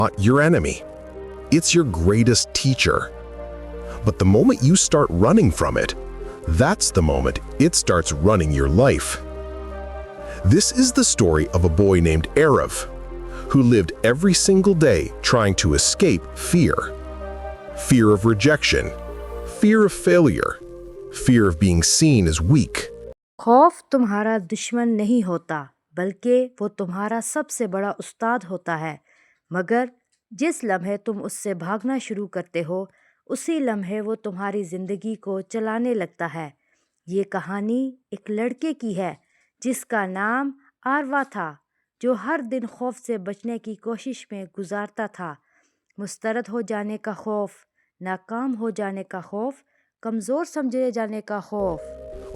not your enemy. It's your greatest teacher. But the moment you start running from it, that's the moment it starts running your life. This is the story of a boy named Arav, who lived every single day trying to escape fear. Fear of rejection, fear of failure, fear of being seen as weak. खौफ तुम्हारा दुश्मन नहीं होता, बल्कि वो तुम्हारा सबसे बड़ा उस्ताद होता है। मगर जिस लम्हे तुम उससे भागना शुरू करते हो, उसी लम्हे वो तुम्हारी ज़िंदगी को चलाने लगता है। ये कहानी एक लड़के की है जिसका नाम आरवा था, जो हर दिन खौफ से बचने की कोशिश में गुजारता था। मुस्तरद हो जाने का खौफ, नाकाम हो जाने का खौफ, कमज़ोर समझे जाने का खौफ।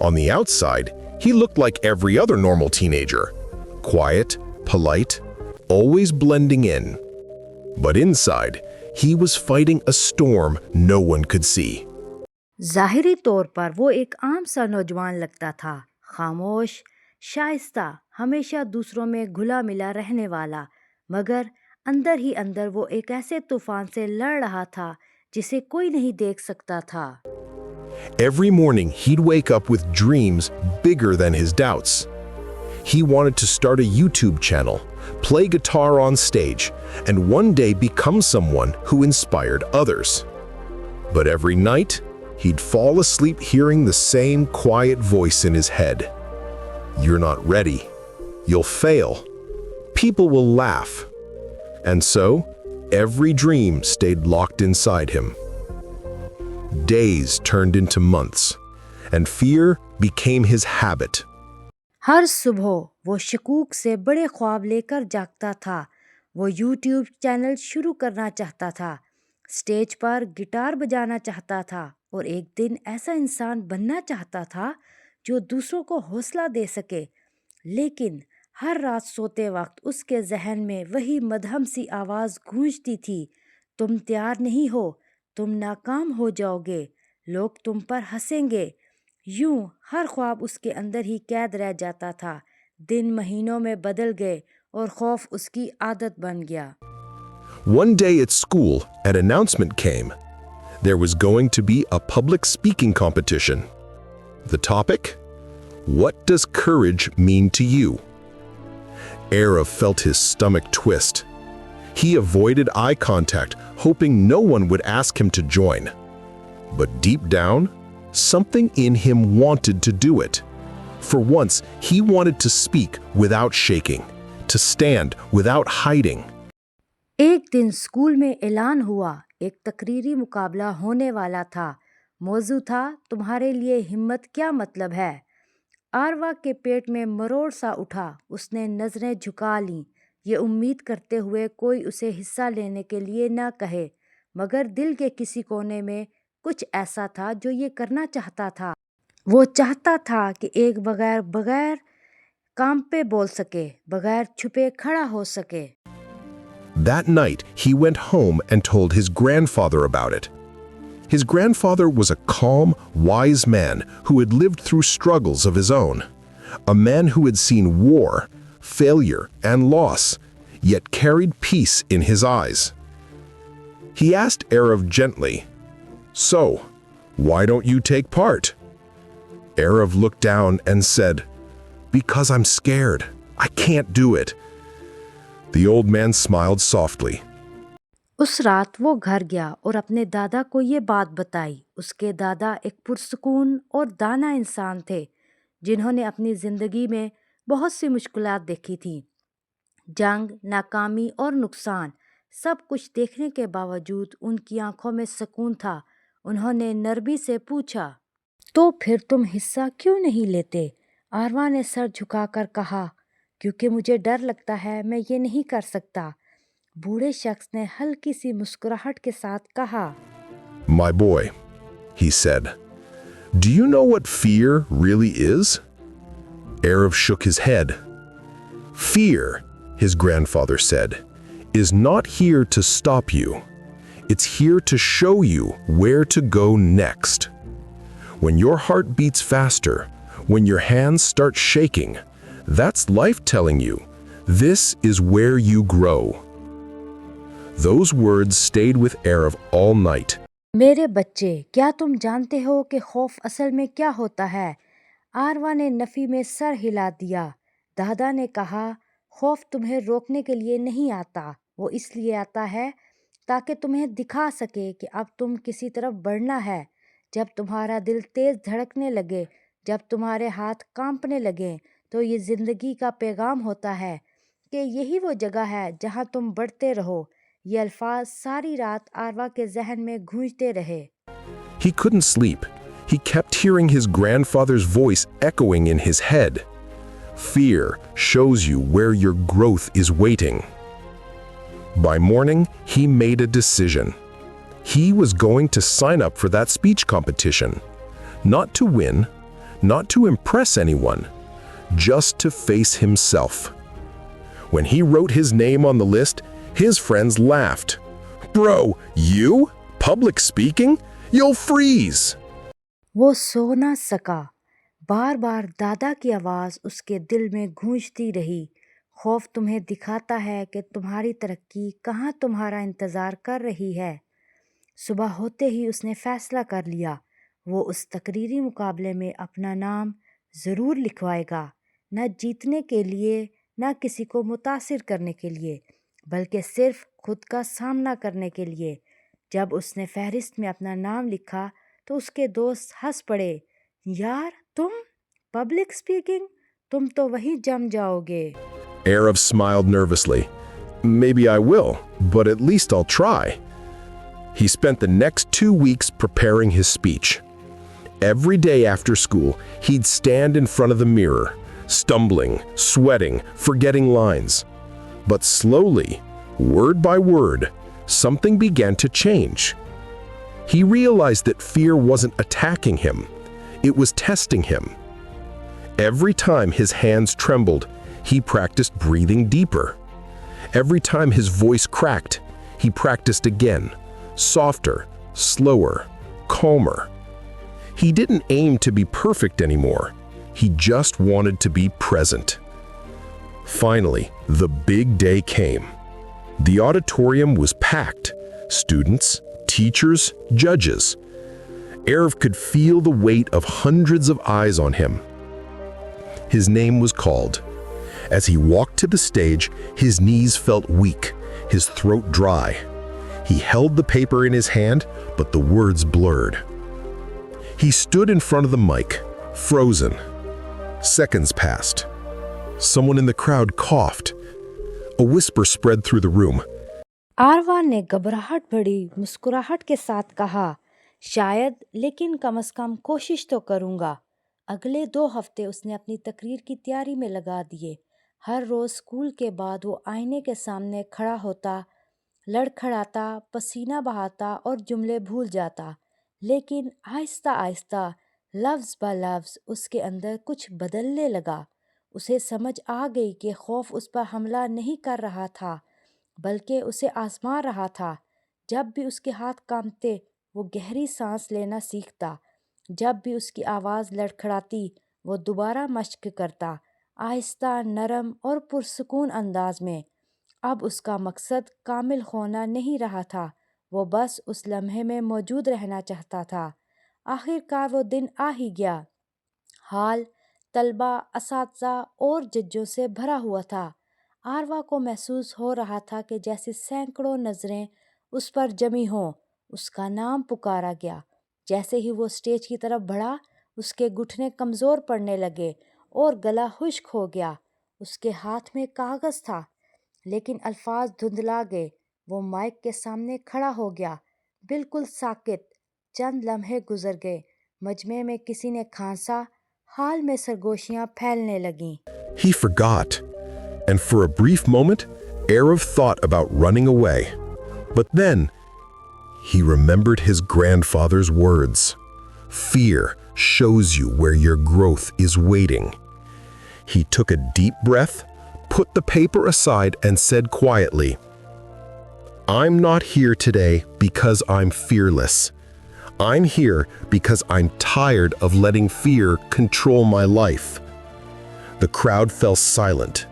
On the outside, he looked like every other normal teenager. Quiet, polite, always blending in. But inside, he was fighting a storm no one could see. ज़ाहिरी तौर पर वो एक आम सा नौजवान लगता था, खामोश, शाइस्ता, हमेशा दूसरों में घुला मिला रहने वाला। मगर अंदर ही अंदर वो एक ऐसे तूफान से लड़ रहा था जिसे कोई नहीं देख सकता था। Every morning, he'd wake up with dreams bigger than his doubts. He wanted to start a YouTube channel, play guitar on stage, and one day become someone who inspired others. But every night, he'd fall asleep hearing the same quiet voice in his head. You're not ready. You'll fail. People will laugh. And so, every dream stayed locked inside him. Days turned into months, and fear became his habit. हर सुबह वो शकूक से बड़े ख्वाब लेकर जागता था। वो YouTube channel शुरू करना चाहता था, स्टेज पर गिटार बजाना चाहता था और एक दिन ऐसा इंसान बनना चाहता था जो दूसरों को हौसला दे सके। लेकिन हर रात सोते वक्त उसके जहन में वही मदहम सी आवाज़ गूंजती थी, तुम तैयार नहीं हो, तुम नाकाम हो जाओगे, लोग तुम पर हंसेंगे। यूं हर ख्वाब उसके अंदर ही कैद रह जाता था। दिन महीनों में बदल गए और खौफ उसकी आदत बन गया। One day at school, an announcement came. There was going to be a public speaking competition. The topic? What does courage mean to you? Arav felt his stomach twist. He avoided eye contact, hoping no one would ask him to join. But deep down, something in him wanted to do it. For once, he wanted to speak without shaking, to stand without hiding. एक दिन school में ऐलान हुआ, एक तकरीरी मुकाबला होने वाला था। मौजू था, तुम्हारे लिए हिम्मत क्या मतलब है। आरवा के पेट में मरोड़ सा उठा। उसने नज़रें झुका लीं, ये उम्मीद करते हुए कोई उसे हिस्सा लेने के लिए ना कहे। मगर दिल के किसी कोने में कुछ ऐसा था जो ये करना चाहता था। वो चाहता था कि एक बगैर काम पे बोल सके, बगैर छुपे खड़ा हो सके। That night, he went home and told his grandfather about it. His grandfather was a calm, wise man who had lived through struggles of his own. A man who had seen war, failure, and loss, yet carried peace in his eyes. He asked Arav gently, "So, why don't you take part?" Arav looked down and said, "Because I'm scared. I can't do it." The old man smiled softly. उस रात वो घर गया और अपने दादा को ये बात बताई। उसके दादा एक पुरसुकून और दाना इंसान थे, जिन्होंने अपनी ज़िंदगी में बहुत सी मुश्किलात देखी थी। जंग, नाकामी और नुकसान, सब कुछ देखने के बावजूद उनकी आंखों में सुकून था। उन्होंने नरमी से पूछा, तो फिर तुम हिस्सा क्यों नहीं लेते? आरवा ने सर झुकाकर कहा, क्योंकि मुझे डर लगता है मैं ये नहीं कर सकता। बूढ़े शख्स ने हल्की सी मुस्कुराहट के साथ कहा, "My boy," he said, "do you know what fear really is?" Arav shook his head. "Fear," his grandfather said, "is not here to stop you. It's here to show you where to go next. When your heart beats faster, when your hands start shaking, that's life telling you, this is where you grow." Those words stayed with Arav all night. मेरे बच्चे, क्या तुम जानते हो कि खौफ असल में क्या होता है? आरवा ने नफ़ी में सर हिला दिया। दादा ने कहा, खौफ तुम्हें रोकने के लिए नहीं आता, वो इसलिए आता है ताकि तुम्हें दिखा सके कि अब तुम किसी तरफ बढ़ना है। जब तुम्हारा दिल तेज़ धड़कने लगे, जब तुम्हारे हाथ कांपने लगे, तो ये ज़िंदगी का पैगाम होता है कि यही वो जगह है जहां तुम बढ़ते रहो। ये अल्फाज सारी रात आरवा के जहन में गूंजते रहे। He couldn't sleep. He kept hearing his grandfather's voice echoing in his head. Fear shows you where your growth is waiting. By morning, he made a decision. He was going to sign up for that speech competition. Not to win, not to impress anyone, just to face himself. When he wrote his name on the list, his friends laughed. Bro, you? Public speaking? You'll freeze. वो सो ना सका। बार बार दादा की आवाज़ उसके दिल में गूंजती रही। खौफ तुम्हें दिखाता है कि तुम्हारी तरक्की कहाँ तुम्हारा इंतज़ार कर रही है। सुबह होते ही उसने फ़ैसला कर लिया, वो उस तकरीरी मुकाबले में अपना नाम ज़रूर लिखवाएगा, न जीतने के लिए न किसी को मुतासिर करने के लिए, बल्कि सिर्फ खुद का सामना करने के लिए। जब उसने फहरिस्त में अपना नाम लिखा तो उसके दोस्त हंस पड़े। यार तुम, पब्लिक स्पीकिंग, तुम तो वहीं जम जाओगे। Arav smiled nervously. Maybe I will, but at least I'll try. He spent the next 2 weeks preparing his speech. Every day after school, he'd stand in front of the mirror, stumbling, sweating, forgetting lines. But slowly, word by word, something began to change. He realized that fear wasn't attacking him, it was testing him. Every time his hands trembled, he practiced breathing deeper. Every time his voice cracked, he practiced again, softer, slower, calmer. He didn't aim to be perfect anymore. He just wanted to be present. Finally, the big day came. The auditorium was packed. Students, teachers, judges. Arav could feel the weight of hundreds of eyes on him. His name was called. As he walked to the stage, his knees felt weak, his throat dry. He held the paper in his hand, but the words blurred. He stood in front of the mic, frozen. Seconds passed. Someone in the crowd coughed. A whisper spread through the room. आरवा ने घबराहट भरी मुस्कुराहट के साथ कहा, शायद, लेकिन कम से कम कोशिश तो करूँगा। अगले 2 हफ्ते उसने अपनी तकरीर की तैयारी में लगा दिए। हर रोज़ स्कूल के बाद वो आईने के सामने खड़ा होता, लड़खड़ाता, पसीना बहाता और जुमले भूल जाता। लेकिन आहिस्ता आहिस्ता, लफ्ज़ ब लफ्ज़ उसके अंदर कुछ बदलने लगा। उसे समझ आ गई कि खौफ उस पर हमला नहीं कर रहा था, बल्कि उसे आजमा रहा था। जब भी उसके हाथ कांपते, वो गहरी सांस लेना सीखता। जब भी उसकी आवाज़ लड़खड़ाती, वो दोबारा मश्क करता, आहिस्ता, नरम और पुरसुकून अंदाज में। अब उसका मकसद कामिल होना नहीं रहा था, वो बस उस लम्हे में मौजूद रहना चाहता था। आखिरकार वो दिन आ ही गया। हाल तलबा, असातिज़ा और जजों से भरा हुआ था। आरवा को महसूस हो रहा था कि जैसे सैकड़ों नज़रें उस पर जमी हों। उसका नाम पुकारा गया। जैसे ही वो स्टेज की तरफ बढ़ा, उसके घुटने कमज़ोर पड़ने लगे और गला खुश्क हो गया। उसके हाथ में कागज़ था, लेकिन अल्फाज धुंधला गए। वो माइक के सामने खड़ा हो गया, बिल्कुल साकित। चंद लम्हे गुजर गए। मजमे में किसी ने खांसा, हाल में सरगोशियां फैलने लगीं। He forgot, and for a brief moment, Arav thought about running away. But then, he remembered his grandfather's words. Fear shows you where your growth is waiting. He took a deep breath, put the paper aside, and said quietly, I'm not here today because I'm fearless. I'm here because I'm tired of letting fear control my life. The crowd fell silent.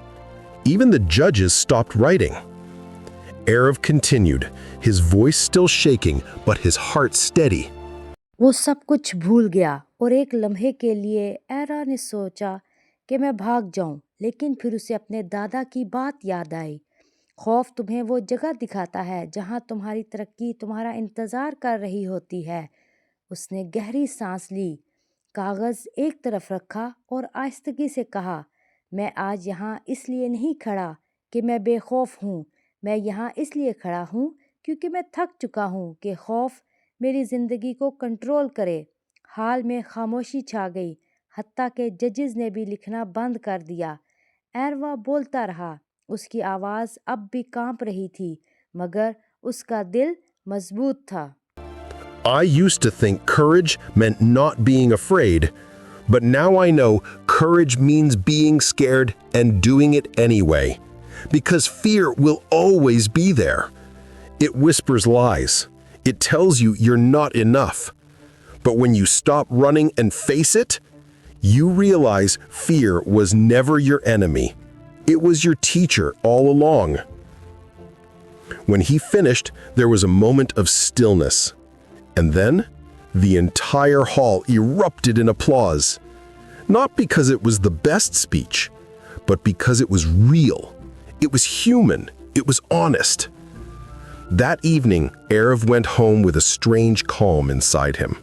Even the judges stopped writing. Arav continued, his voice still shaking, but his heart steady. वो सब कुछ भूल गया और एक लम्हे के लिए एरा ने सोचा कि मैं भाग जाऊं, लेकिन फिर उसे अपने दादा की बात याद आई। खौफ तुम्हें वो जगह दिखाता है जहां तुम्हारी तरक्की तुम्हारा इंतज़ार कर रही होती है। उसने गहरी सांस ली, कागज़ एक तरफ रखा और आहिस्तगी से कहा, मैं आज यहाँ इसलिए नहीं खड़ा कि मैं बेखौफ हूँ, मैं यहाँ इसलिए खड़ा हूँ क्योंकि मैं थक चुका हूँ कि खौफ मेरी ज़िंदगी को कंट्रोल करे। हाल में खामोशी छा गई, हत्ता के जजेस ने भी लिखना बंद कर दिया। एरवा बोलता रहा, उसकी आवाज़ अब भी कांप रही थी, मगर उसका दिल मजबूत था। I used to think courage meant not being afraid, but now I know courage means being scared and doing it anyway. Because fear will always be there. It whispers lies. It tells you you're not enough. But when you stop running and face it, you realize fear was never your enemy. It was your teacher all along. When he finished, there was a moment of stillness. And then, the entire hall erupted in applause. Not because it was the best speech, but because it was real. It was human. It was honest. That evening, Arav went home with a strange calm inside him.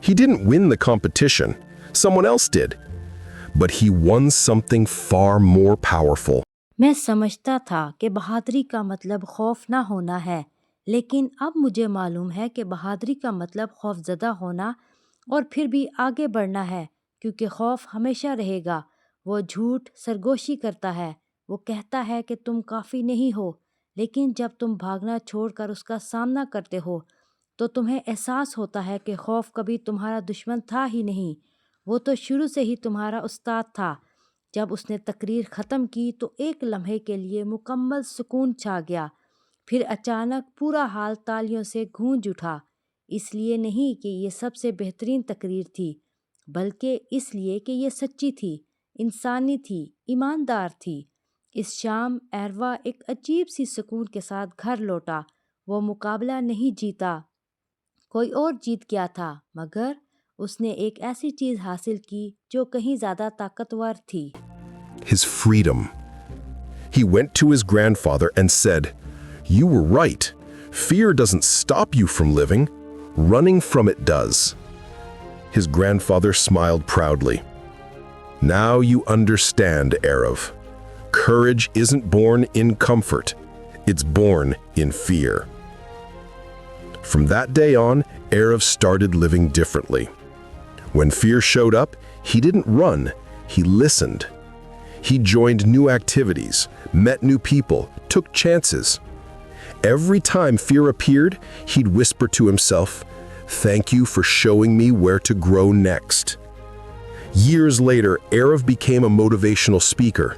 He didn't win the competition. Someone else did. But he won something far more powerful. मैं समझता था कि बहादुरी का मतलब खौफ ना होना है, लेकिन अब मुझे मालूम है कि बहादुरी का मतलब खौफजदा होना और फिर भी आगे बढ़ना है, क्योंकि खौफ हमेशा रहेगा। वो झूठ सरगोशी करता है, वो कहता है कि तुम काफ़ी नहीं हो, लेकिन जब तुम भागना छोड़कर उसका सामना करते हो तो तुम्हें एहसास होता है कि खौफ कभी तुम्हारा दुश्मन था ही नहीं, वो तो शुरू से ही तुम्हारा उस्ताद था। जब उसने तकरीर ख़त्म की तो एक लम्हे के लिए मुकम्मल सुकून छा गया। फिर अचानक पूरा हाल तालियों से गूंज उठा। इसलिए नहीं कि ये सबसे बेहतरीन तकरीर थी, बल्कि इसलिए कि ये सच्ची थी, इंसानी थी, ईमानदार थी। इस शाम एरवा एक अजीब सी सुकून के साथ घर लौटा। वो मुकाबला नहीं जीता, कोई और जीत गया था, मगर उसने एक ऐसी चीज़ हासिल की जो कहीं ज़्यादा ताकतवर थी। His freedom. He went to his grandfather and said, "You were right. Fear doesn't stop you from living. Running from it does." His grandfather smiled proudly. "Now you understand, Arav. Courage isn't born in comfort. It's born in fear." From that day on, Arav started living differently. When fear showed up, he didn't run, he listened. He joined new activities, met new people, took chances. Every time fear appeared, he'd whisper to himself, "Thank you for showing me where to grow next." Years later, Arav became a motivational speaker.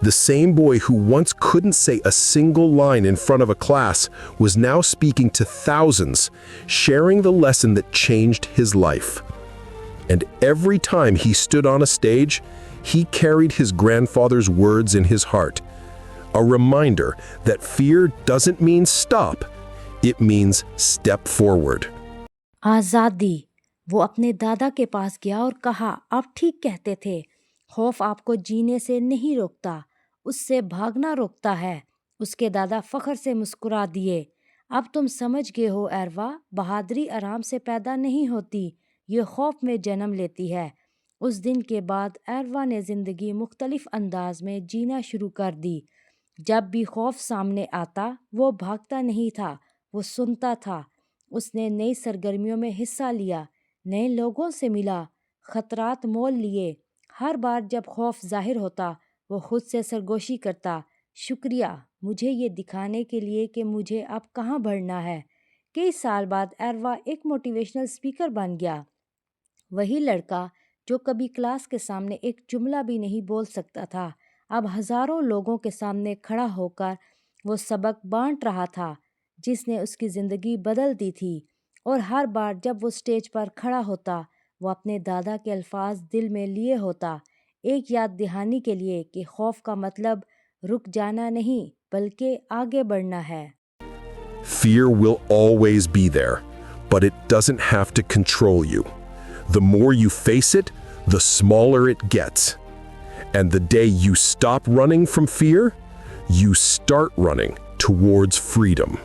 The same boy who once couldn't say a single line in front of a class was now speaking to thousands, sharing the lesson that changed his life. And every time he stood on a stage, he carried his grandfather's words in his heart, a reminder that fear doesn't mean stop, it means step forward. आज़ादी। वो अपने दादा के पास गया और कहा, आप ठीक कहते थे, खौफ आपको जीने से नहीं रोकता, उससे भागना रोकता है। उसके दादा फ़ख्र से मुस्कुरा दिए। अब तुम समझ गए हो एरवा, बहादुरी आराम से पैदा नहीं होती, ये खौफ में जन्म लेती है। उस दिन के बाद एरवा ने ज़िंदगी मुख्तलिफ अंदाज में जीना शुरू कर दी। जब भी खौफ सामने आता, वो भागता नहीं था, वो सुनता था। उसने नई सरगर्मियों में हिस्सा लिया, नए लोगों से मिला, खतरात मोल लिए। हर बार जब खौफ जाहिर होता, वो खुद से सरगोशी करता, शुक्रिया मुझे ये दिखाने के लिए कि मुझे अब कहाँ बढ़ना है। कई साल बाद एरवा एक मोटिवेशनल स्पीकर बन गया। वही लड़का जो कभी क्लास के सामने एक जुमला भी नहीं बोल सकता था, अब हज़ारों लोगों के सामने खड़ा होकर वो सबक बांट रहा था जिसने उसकी ज़िंदगी बदल दी थी। और हर बार जब वो स्टेज पर खड़ा होता, वो अपने दादा के अल्फाज दिल में लिए होता, एक याद दहानी के लिए कि खौफ का मतलब रुक जाना नहीं, बल्कि आगे बढ़ना है। Fear will always be there, but it doesn't have to control you. The more you face it, the smaller it gets. And the day you stop running from fear, you start running towards freedom.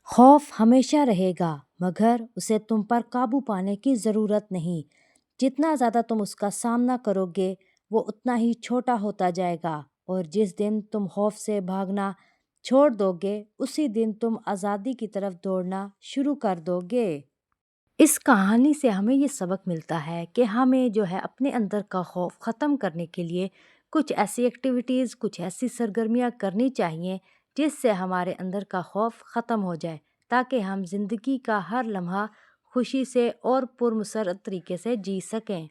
खौफ हमेशा रहेगा, मगर उसे तुम पर काबू पाने की ज़रूरत नहीं। जितना ज़्यादा तुम उसका सामना करोगे, वो उतना ही छोटा होता जाएगा, और जिस दिन तुम खौफ से भागना छोड़ दोगे, उसी दिन तुम आज़ादी की तरफ दौड़ना शुरू कर दोगे। इस कहानी से हमें ये सबक मिलता है कि हमें जो है अपने अंदर का खौफ ख़त्म करने के लिए कुछ ऐसी एक्टिविटीज़, कुछ ऐसी सरगर्मियाँ करनी चाहिए जिससे हमारे अंदर का खौफ ख़त्म हो जाए, ताकि हम ज़िंदगी का हर लम्हा खुशी से और पुरमसरत तरीके से जी सकें।